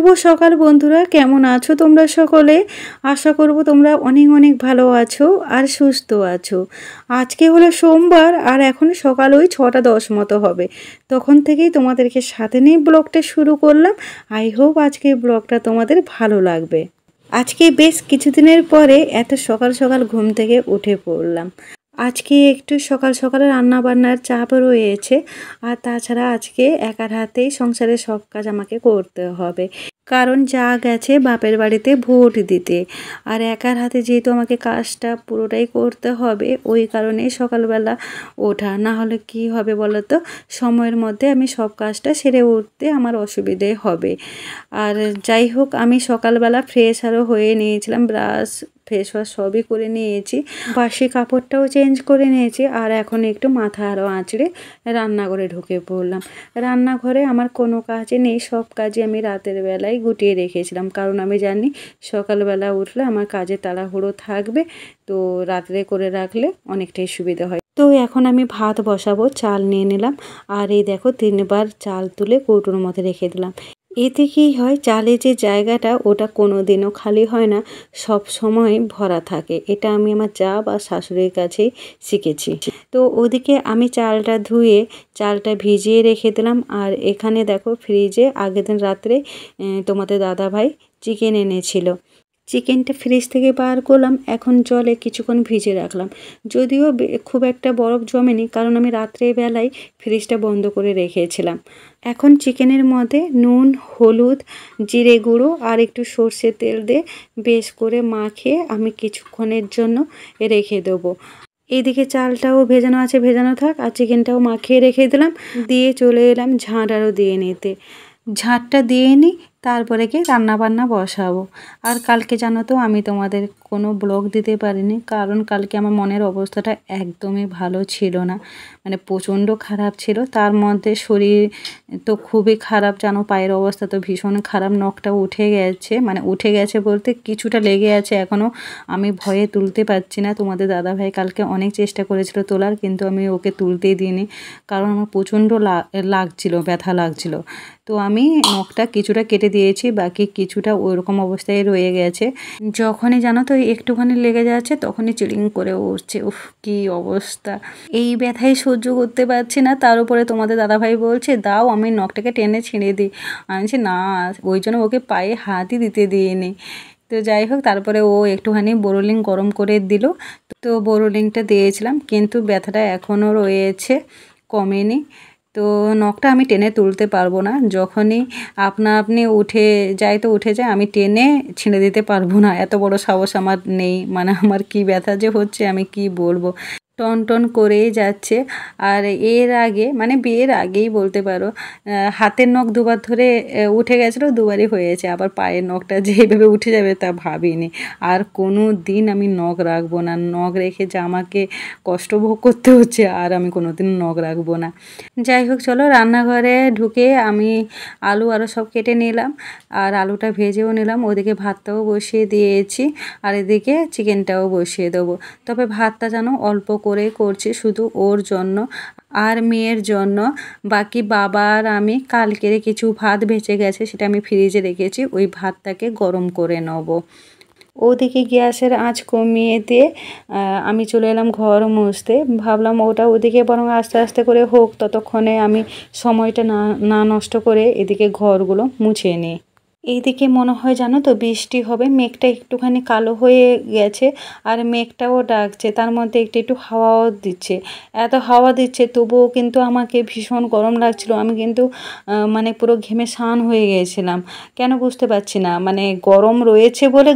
শুভ সকাল বন্ধুরা, কেমন আছো তোমরা সকলে? আশা করব তোমরা অনেক অনেক ভালো আছো আর সুস্থ আছো। আজকে হলো সোমবার আর এখন সকাল ওই 6:10 মতো হবে। তখন থেকেই তোমাদেরকে সাথে নিয়ে ব্লগটা শুরু করলাম। আই হোপ আজকে ব্লগটা তোমাদের ভালো লাগবে। আজকে বেশ কিছুদিনের পরে এত সকাল সকাল ঘুম থেকে উঠে পড়লাম। আজকে একটু সকাল সকালে রান্না বান্নার চাপ রয়েছে, আর তাছাড়া আজকে একার হাতেই সংসারের সব কাজ আমাকে করতে হবে, কারণ যা গেছে বাপের বাড়িতে ভোট দিতে। আর একার হাতে যেহেতু আমাকে কাজটা পুরোটাই করতে হবে, ওই কারণে সকালবেলা ওঠা। না হলে কি হবে বলো তো, সময়ের মধ্যে আমি সব কাজটা সেরে উঠতে আমার অসুবিধে হবে। আর যাই হোক, আমি সকালবেলা ফ্রেশ আরও হয়ে নিয়েছিলাম, ব্রাশ ফেস ওয়াশ সবই করে নিয়েছি, বাসি কাপড়টাও চেঞ্জ করে নিয়েছি। আর এখন একটু মাথা আরও আঁচড়ে রান্নাঘরে ঢুকে পড়লাম। রান্নাঘরে আমার কোনো কাজই নেই, সব কাজই আমি রাতের বেলায় গুটিয়ে রেখেছিলাম, কারণ আমি জানি সকালবেলা উঠলে আমার কাজে তাড়াহুড়ো থাকবে, তো রাত্রে করে রাখলে অনেকটাই সুবিধা হয়। তো এখন আমি ভাত বসাবো, চাল নিয়ে নিলাম। আর এই দেখো 3বার চাল তুলে কৌটোর মধ্যে রেখে দিলাম। এতে কী হয়, চালের যে জায়গাটা ওটা কোনো দিনও খালি হয় না, সব সময় ভরা থাকে। এটা আমি আমার যা বা শাশুড়ির কাছেই শিখেছি। তো ওদিকে আমি চালটা ধুয়ে চালটা ভিজিয়ে রেখে দিলাম। আর এখানে দেখো ফ্রিজে আগের দিন রাত্রে তোমাদের দাদাভাই চিকেন এনেছিল। চিকেনটা ফ্রিজ থেকে বার করলাম, এখন জলে কিছুক্ষণ ভিজে রাখলাম। যদিও খুব একটা বরফ জমেনি, কারণ আমি রাত্রেবেলায় ফ্রিজটা বন্ধ করে রেখেছিলাম। এখন চিকেনের মধ্যে নুন, হলুদ, জিরে গুঁড়ো আর একটু সর্ষের তেল দিয়ে বেশ করে মাখিয়ে আমি কিছুক্ষণের জন্য রেখে দেবো। এইদিকে চালটাও ভেজানো আছে, ভেজানো থাক, আর চিকেনটাও মাখিয়ে রেখে দিলাম। দিয়ে চলে এলাম ঝাঁট আরও দিয়ে নিতে। ঝাঁটটা দিয়ে নিই, তারপরে কি রান্নাবান্না বসাবো। আর কালকে জানো তো আমি তোমাদের কোনো ব্লগ দিতে পারিনি, কারণ কালকে আমার মনের অবস্থাটা একদমই ভালো ছিল না, মানে প্রচণ্ড খারাপ ছিল। তার মধ্যে শরীর তো খুবই খারাপ, জানো পায়ের অবস্থা তো ভীষণ খারাপ, নখটা উঠে গেছে, মানে উঠে গেছে বলতে কিছুটা লেগে আছে এখনও, আমি ভয়ে তুলতে পারছি না। তোমাদের দাদাভাই কালকে অনেক চেষ্টা করেছিল তোলার, কিন্তু আমি ওকে তুলতেই দিইনি, কারণ আমার প্রচণ্ড লাগছিল, ব্যথা লাগছিল। তো আমি নখটা কিছুটা কেটে দিয়েছি, বাকি কিছুটা ওইরকম অবস্থায় রয়ে গেছে। যখনই জানো তো একটুখানি লেগে যাচ্ছে তখনই চিলিং করে উঠছে। উফ, কি অবস্থা! এই ব্যথাই সহ্য করতে পারছি না, তার উপরে তোমাদের দাদাভাই বলছে দাও আমি নখটাকে টেনে ছিঁড়ে দিই। আমি বলছি না, ওই জন্য ওকে পায়ে হাতই দিতে দিইনি। তো যাই হোক, তারপরে ও একটুখানি বোরোলিন গরম করে দিল, তো বোরোলিনটা দিয়েছিলাম, কিন্তু ব্যথাটা এখনও রয়েছে, কমেনি। তো নখটা আমি টেনে তুলতে পারবো না, যখনই আপনা আপনি উঠে যায় তো উঠে যায়, আমি টেনে ছিঁড়ে দিতে পারবো না, এত বড় সাহস আমার নেই। মানে আমার কি ব্যথা যে হচ্ছে আমি কি বলবো, টন টন করেই যাচ্ছে। আর এর আগে, মানে বিয়ের আগেই বলতে পারো, হাতের নখ দুবার ধরে উঠে গেছিলো, দুবারই হয়েছে। আবার পায়ের নখটা যে এইভাবে উঠে যাবে তা ভাবিনি। আর কোনো দিন আমি নখ রাখবো না, নখ রেখে যে আমাকে কষ্ট ভোগ করতে হচ্ছে, আর আমি কোনো দিন নখ রাখবো না। যাই হোক, চলো রান্নাঘরে ঢুকে আমি আলু আরও সব কেটে নিলাম, আর আলুটা ভেজেও নিলাম। ওদিকে ভাতটাও বসিয়ে দিয়েছি, আর এদিকে চিকেনটাও বসিয়ে দেবো। তবে ভাতটা যেন অল্প করে করছি, শুধু ওর জন্য আর মেয়ের জন্য। বাকি বাবা আর আমি কালকের কিছু ভাত বেঁচে গেছে, সেটা আমি ফ্রিজে রেখেছি, ওই ভাতটাকে গরম করে নেব। ওদিকে গ্যাসের আঁচ কমিয়ে দিয়ে আমি চলে এলাম ঘর মুছতে। ভাবলাম ওটা ওদিকে বরং আস্তে আস্তে করে হোক, ততক্ষণে আমি সময়টা না নষ্ট করে এদিকে ঘরগুলো মুছে নিই। এইদিকে মনে হয় জানো তো বৃষ্টি হবে, মেঘটা একটুখানি কালো হয়ে গেছে, আর মেঘটাও ডাকছে, তার মধ্যে একটু একটু হাওয়াও দিচ্ছে। এত হাওয়া দিচ্ছে তবুও কিন্তু আমাকে ভীষণ গরম লাগছিল, আমি কিন্তু মানে পুরো ঘেমে স্নান হয়ে গিয়েছিলাম। কেন বুঝতে পারছি না, মানে গরম রয়েছে বলে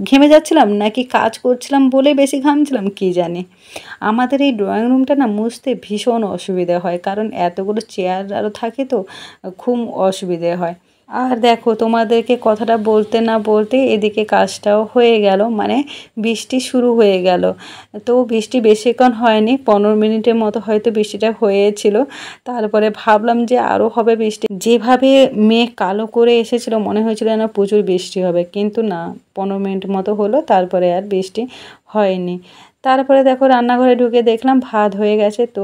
ঘেমে যাচ্ছিলাম, নাকি কাজ করছিলাম বলে বেশি ঘামছিলাম, কি জানি। আমাদের এই ড্রয়িং রুমটা না মুছতে ভীষণ অসুবিধা হয়, কারণ এতগুলো চেয়ার আরও থাকে, তো খুব অসুবিধে হয়। আর দেখো তোমাদেরকে কথাটা বলতে না বলতে এদিকে কাজটাও হয়ে গেল, মানে বৃষ্টি শুরু হয়ে গেল। তো বৃষ্টি বেশিক্ষণ হয়নি, 15 মিনিটের মতো হয়তো বৃষ্টিটা হয়েছিল। তারপরে ভাবলাম যে আরও হবে বৃষ্টি, যেভাবে মেঘ কালো করে এসেছিল মনে হয়েছিল যেন প্রচুর বৃষ্টি হবে, কিন্তু না, 15 মিনিট মতো হলো, তারপরে আর বৃষ্টি হয়নি। তারপরে দেখো রান্নাঘরে ঢুকে দেখলাম ভাত হয়ে গেছে, তো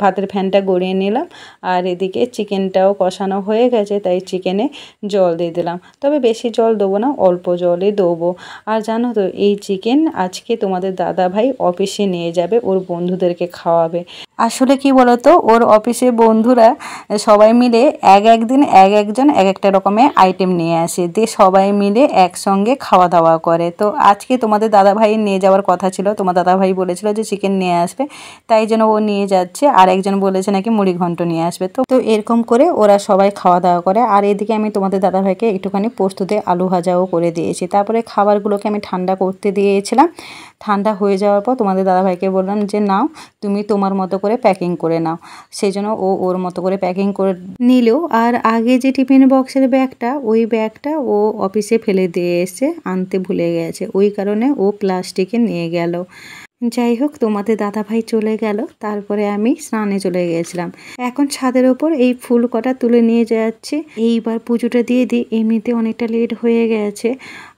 ভাতের ফ্যানটা গড়িয়ে নিলাম। আর এদিকে চিকেনটাও কষানো হয়ে গেছে, তাই চিকেনে জল দিয়ে দিলাম। তবে বেশি জল দেবো না, অল্প জলই দেবো। আর জানো তো এই চিকেন আজকে তোমাদের দাদা ভাই অফিসে নিয়ে যাবে, ওর বন্ধুদেরকে খাওয়াবে। আসলে কি বলতো, ওর অফিসে বন্ধুরা সবাই মিলে একদিন একজন একটা রকমের আইটেম নিয়ে আসে, দিয়ে সবাই মিলে একসঙ্গে খাওয়া দাওয়া করে। তো আজকে তোমাদের দাদাভাই নিয়ে যাওয়ার কথা ছিল, তোমার দাদাভাই বলেছিল যে চিকেন নিয়ে আসবে, তাই জন্য ও নিয়ে যাচ্ছে। আর একজন বলেছে নাকি মুড়ি ঘন্ট নিয়ে আসবে। তো তো এরকম করে ওরা সবাই খাওয়া দাওয়া করে। আর এদিকে আমি তোমাদের দাদাভাইকে একটুখানি পোস্ততে আলু ভাজাও করে দিয়েছি। তারপরে খাবারগুলোকে আমি ঠান্ডা করতে দিয়েছিলাম। ঠান্ডা হয়ে যাওয়ার পর তোমাদের দাদাভাইকে বললাম যে নাও, তুমি তোমার মতো করে প্যাকিং করে নাও। সেই জন্য ও ওর মতো করে প্যাকিং করে নিল। আর আগে যে টিফিন বক্সের ব্যাগটা, ওই ব্যাগটা ও অফিসে ফেলে দিয়ে এসে আনতে ভুলে গেছে, ওই কারণে ও প্লাস্টিকে নিয়ে গেল। যাই হোক, তোমাদের দাদাভাই চলে গেল, তারপরে আমি স্নানে চলে গিয়েছিলাম। এখন ছাদের ওপর এই ফুল কটা তুলে নিয়ে যাচ্ছে। এইবার পুজোটা দিয়ে দিই, এমনিতে অনেকটা লেট হয়ে গেছে।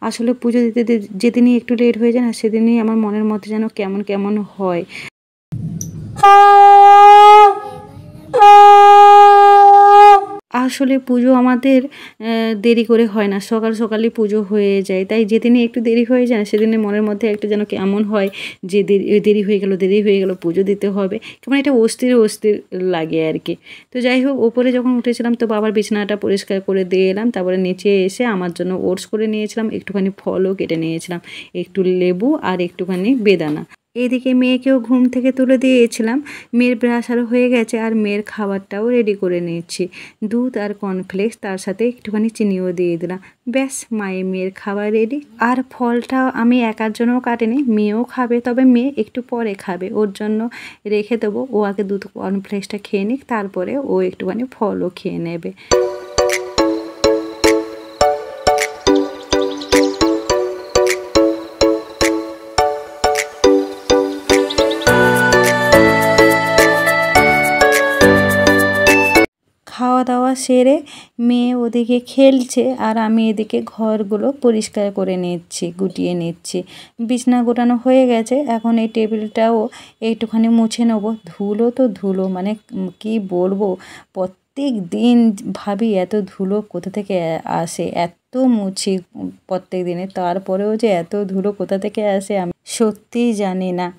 আসলে পুজো দিতে যেদিনই একটু লেট হয়ে যায় না, সেদিনই আমার মনের মধ্যে যেন কেমন কেমন হয়। আসলে পুজো আমাদের দেরি করে হয় না, সকাল সকালই পুজো হয়ে যায়। তাই যেদিনই একটু দেরি হয়ে যায় না, সেদিনে মনের মধ্যে একটা যেন কেমন হয় যে দেরি হয়ে গেল, পুজো দিতে হবে, কেমন একটা অস্থির অস্থির লাগে আর কি। তো যাই হোক, ওপরে যখন উঠেছিলাম তো বাবার বিছানাটা পরিষ্কার করে দিয়ে এলাম। তারপরে নিচে এসে আমার জন্য ওটস করে নিয়েছিলাম, একটুখানি ফলও কেটে নিয়েছিলাম, একটু লেবু আর একটুখানি বেদানা। এদিকে মেয়েকেও ঘুম থেকে তুলে দিয়েছিলাম, মেয়ের ব্রাশ আরও হয়ে গেছে, আর মেয়ের খাবারটাও রেডি করে নিচ্ছি। দুধ আর কর্নফ্লেক্স, তার সাথে একটুখানি চিনিও দিয়ে দিলাম। ব্যাস, মেয়ের খাবার রেডি। আর ফলটা আমি একার জন্যও কাটিনি, মেয়েও খাবে, তবে মেয়ে একটু পরে খাবে, ওর জন্য রেখে দেবো। ও আগে দুধ কর্নফ্লেক্সটা খেয়ে নিক, তারপরে ও একটুখানি ফলও খেয়ে নেবে। খাওয়া দাওয়া সেরে মেয়ে ওদিকে খেলছে, আর আমি এদিকে ঘরগুলো পরিষ্কার করে নিচ্ছি, গুটিয়ে নিচ্ছি। বিছনা গোটানো হয়ে গেছে, এখন এই টেবিলটাও একটুখানি মুছে নেবো। ধুলো তো ধুলো, মানে কি বলবো, প্রত্যেক দিন ভাবি এত ধুলো কোথা থেকে আসে, এত মুছি প্রত্যেক দিনে, তারপরেও যে এত ধুলো কোথা থেকে আসে আমি সত্যিই জানি না।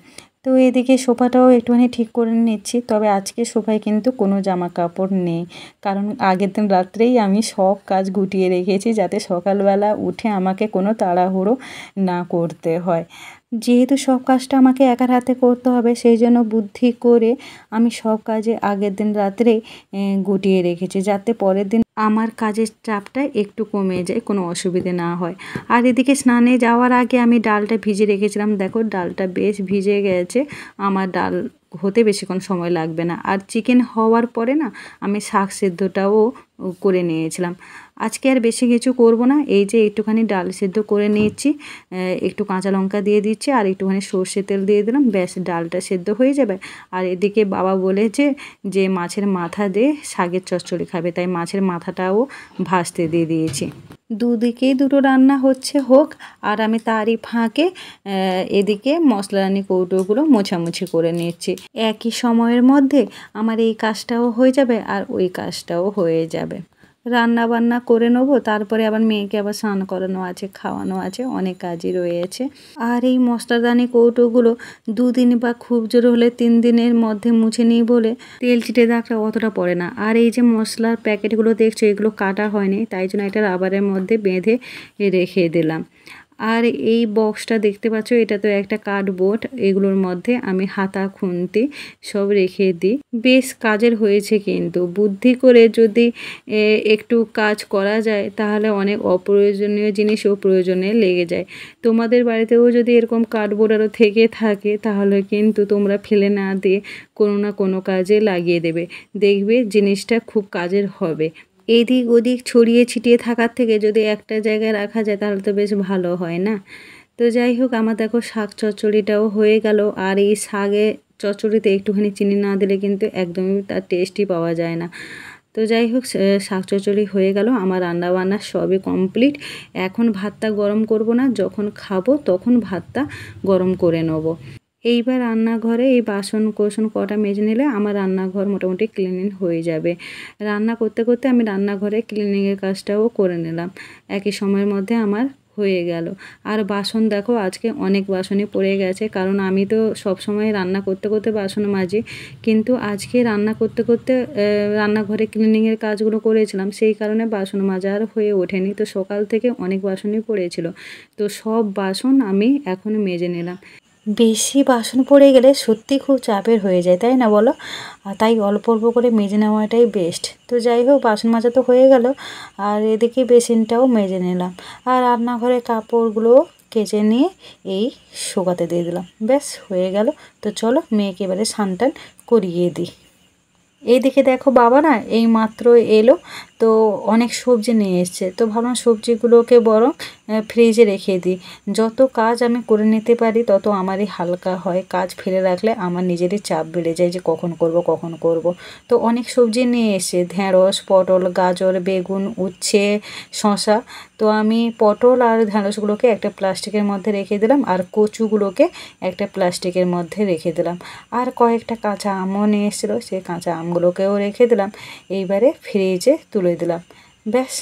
তো এদিকে সোফাটাও একটুখানি ঠিক করে নিচ্ছি, তবে আজকে সোফায় কিন্তু কোনো জামা কাপড় নেই, কারণ আগের দিন রাত্রেই আমি সব কাজ গুটিয়ে রেখেছি, যাতে সকালবেলা উঠে আমাকে কোনো তাড়াহুড়ো না করতে হয়। যেহেতু সব কাজটা আমাকে একার হাতে করতে হবে, সেই জন্য বুদ্ধি করে আমি সব কাজে আগের দিন রাত্রেই গুটিয়ে রেখেছি, যাতে পরের দিন আমার কাজের চাপটা একটু কমে যায়, কোনো অসুবিধে না হয়। আর এদিকে স্নানে যাওয়ার আগে আমি ডালটা ভিজিয়ে রেখেছিলাম, দেখো ডালটা বেশ ভিজে গেছে, আমার ডাল হতে বেশিক্ষণ সময় লাগবে না। আর চিকেন হওয়ার পরে না আমি শাক সেদ্ধটাও করে নিয়েছিলাম। আজকে আর বেশি কিছু করব না, এই যে একটুখানি ডাল সেদ্ধ করে নিয়েছি, একটু কাঁচা লঙ্কা দিয়ে দিচ্ছি, আর একটুখানি সর্ষে তেল দিয়ে দিলাম, ব্যাস ডালটা সেদ্ধ হয়ে যাবে। আর এদিকে বাবা বলেছে যে মাছের মাথা দিয়ে শাকের চচ্চড়ি খাবে, তাই মাছের মাথাটাও ভাজতে দিয়ে দিয়েছি। দুদিকেই দুটো রান্না হোক, আর আমি তারই ফাঁকে এদিকে মশলাদানি কৌটোগুলো মোছামুছি করে নিচ্ছি। একই সময়ের মধ্যে আমার এই কাজটাও হয়ে যাবে, আর ওই কাজটাও হয়ে যাবে। রান্না বান্না করে নেবো, তারপরে আবার মেয়েকে আবার স্নান করানো আছে, খাওয়ানো আছে, অনেক কাজই রয়েছে। আর এই মশলাদানি কৌটোগুলো 2 দিন বা খুব জোর হলে 3 দিনের মধ্যে মুছে নিই বলে তেল চিটে দাগটা অতটা পড়ে না। আর এই যে মশলার প্যাকেটগুলো দেখছো, এগুলো কাটা হয়নি, তাই জন্য এটা রাবারের মধ্যে বেঁধে রেখে দিলাম। আর এই বক্সটা দেখতে পাচ্ছ, এটা তো একটা কার্ডবোর্ড, এগুলোর মধ্যে আমি হাতা খুন্তি সব রেখে দিই। বেশ কাজের হয়েছে, কিন্তু বুদ্ধি করে যদি একটু কাজ করা যায়, তাহলে অনেক অপ্রয়োজনীয় জিনিসও প্রয়োজনে লেগে যায়। তোমাদের বাড়িতেও যদি এরকম কার্ডবোর্ড আরও থেকে থাকে, তাহলে কিন্তু তোমরা ফেলে না দিয়ে কোনো না কোনো কাজে লাগিয়ে দেবে, দেখবে জিনিসটা খুব কাজের হবে। এদিক ওদিক ছড়িয়ে ছিটিয়ে থাকার থেকে যদি একটা জায়গায় রাখা যায়, তাহলে তো বেশ ভালো হয় না। তো যাই হোক, আমার দেখো শাক চচ্চড়িটাও হয়ে গেল। আর এই শাকে চচ্চড়িতে একটুখানি চিনি না দিলে কিন্তু একদমই তার টেস্টই পাওয়া যায় না। তো যাই হোক শাক চচ্চড়ি হয়ে গেল, আমার রান্না বান্না সবই কমপ্লিট। এখন ভাতটা গরম করব না, যখন খাবো তখন ভাতটা গরম করে নেব। এইবার রান্নাঘরে এই বাসন কোসন কটা মেজে নিলে আমার রান্নাঘর মোটামুটি ক্লিনিং হয়ে যাবে। রান্না করতে করতে আমি রান্নাঘরে ক্লিনিংয়ের কাজটাও করে নিলাম, একই সময়ের মধ্যে আমার হয়ে গেল। আর বাসন দেখো আজকে অনেক বাসনই পড়ে গেছে, কারণ আমি তো সব সময় রান্না করতে করতে বাসন মাজি, কিন্তু আজকে রান্না করতে করতে রান্নাঘরে ক্লিনিংয়ের কাজগুলো করেছিলাম, সেই কারণে বাসন মাজা আর হয়ে ওঠেনি। তো সকাল থেকে অনেক বাসনই পড়েছিল, তো সব বাসন আমি এখন মেজে নিলাম। বেশি বাসন পড়ে গেলে সত্যি খুব চাপের হয়ে যায়, তাই না বলো? তাই অল্প অল্প করে মেজে নেওয়াটাই বেস্ট। তো যাই হোক, বাসন মাজা তো হয়ে গেল, আর এদিকে বেসিনটাও মেজে নিলাম, আর রান্নাঘরে কাপড়গুলো কেচে নিয়ে এই শুকাতে দিয়ে দিলাম, ব্যাস হয়ে গেল। তো চলো মেয়েকে এবারে স্নান টান করিয়ে দিই। এইদিকে দেখো বাবা না এই মাত্র এলো, তো অনেক সবজি নিয়ে এসছে, তো ভাবলাম সবজিগুলোকে বরং ফ্রিজে রেখে দিই। যত কাজ আমি করে নিতে পারি তত আমারই হালকা হয়, কাজ ফেলে রাখলে আমার নিজেরই চাপ বেড়ে যায় যে কখন করব। তো অনেক সবজি নিয়ে এসছে, ঢ্যাঁড়স, পটল, গাজর, বেগুন, উচ্ছে, শসা। তো আমি পটল আর ঢ্যাঁড়সগুলোকে একটা প্লাস্টিকের মধ্যে রেখে দিলাম, আর কচুগুলোকে একটা প্লাস্টিকের মধ্যে রেখে দিলাম, আর কয়েকটা কাঁচা আমও নিয়ে এসেছিলো, সেই কাঁচা আমগুলোকেও রেখে দিলাম। এইবারে ফ্রিজে তুলে দিলাম, ব্যাস।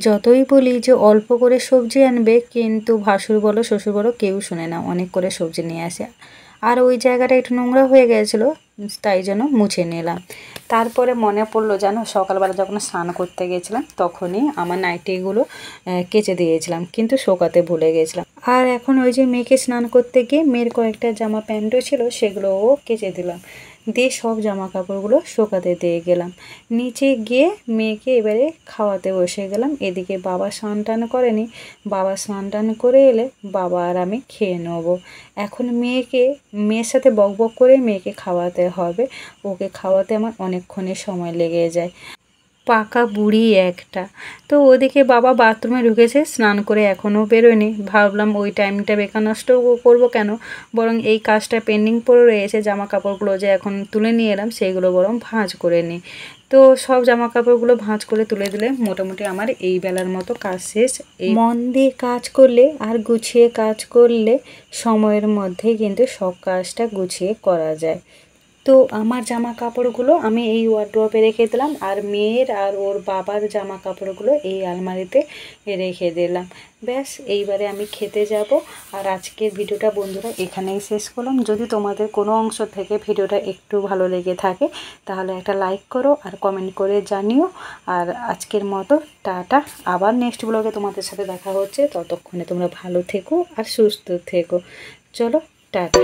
যতই বলি যে অল্প করে সবজি আনবে, কিন্তু ভাসুর বলো শ্বশুর বলো কেউ শোনে না, অনেক করে সবজি নিয়ে আসে। আর ওই জায়গাটা একটু নোংরা হয়ে গেছিলো, তাই জন্য মুছে নিলাম। তারপরে মনে পড়লো, জানো সকালবেলা যখন স্নান করতে গেছিলাম তখনই আমার নাইটিগুলো কেচে দিয়েছিলাম, কিন্তু শোকাতে ভুলে গেছিলাম। আর এখন ওই যে মেয়েকে স্নান করতে গিয়ে মেয়ের কয়েকটা জামা প্যান্টও ছিল, সেগুলোও কেচে দিলাম, দিয়ে সব জামা কাপড়গুলো শোকাতে দিয়ে গেলাম। নিচে গিয়ে মেয়েকে এবারে খাওয়াতে বসে গেলাম। এদিকে বাবা স্নান টান করেনি, বাবা স্নান টান করে এলে বাবা আর আমি খেয়ে নেবো। এখন মেয়ের সাথে বকবক করে মেয়েকে খাওয়াতে হবে, ওকে খাওয়াতে আমার অনেকক্ষণই সময় লেগে যায়, পাকা বুড়ি একটা। তো ওদিকে বাবা বাথরুমে ঢুকেছে, স্নান করে এখনও বেরোয়নি। ভাবলাম ওই টাইমটা বেকার নষ্ট করবো কেন, বরং এই কাজটা পেন্ডিং পড়ে রয়েছে, জামা কাপড়গুলো যে এখন তুলে নিয়ে এলাম সেইগুলো বরং ভাঁজ করে নিই। তো সব জামা কাপড়গুলো ভাঁজ করে তুলে দিলে মোটামুটি আমার এই বেলার মতো কাজ শেষ। এই মন দিয়ে কাজ করলে আর গুছিয়ে কাজ করলে সময়ের মধ্যে কিন্তু সব কাজটা গুছিয়ে করা যায়। তো আমার জামা কাপড়গুলো আমি এই ওয়ার্ড্রপে রেখে দিলাম, আর মেয়ের আর ওর বাবার জামা কাপড়গুলো এই আলমারিতে রেখে দিলাম, ব্যাস। এইবারে আমি খেতে যাব। আর আজকের ভিডিওটা বন্ধুরা এখানেই শেষ করলাম। যদি তোমাদের কোনো অংশ থেকে ভিডিওটা একটু ভালো লেগে থাকে তাহলে একটা লাইক করো আর কমেন্ট করে জানিও। আর আজকের মতো টাটা, আবার নেক্সট ব্লগে তোমাদের সাথে দেখা হচ্ছে, ততক্ষণে তোমরা ভালো থেকো আর সুস্থ থেকো। চলো টাটা।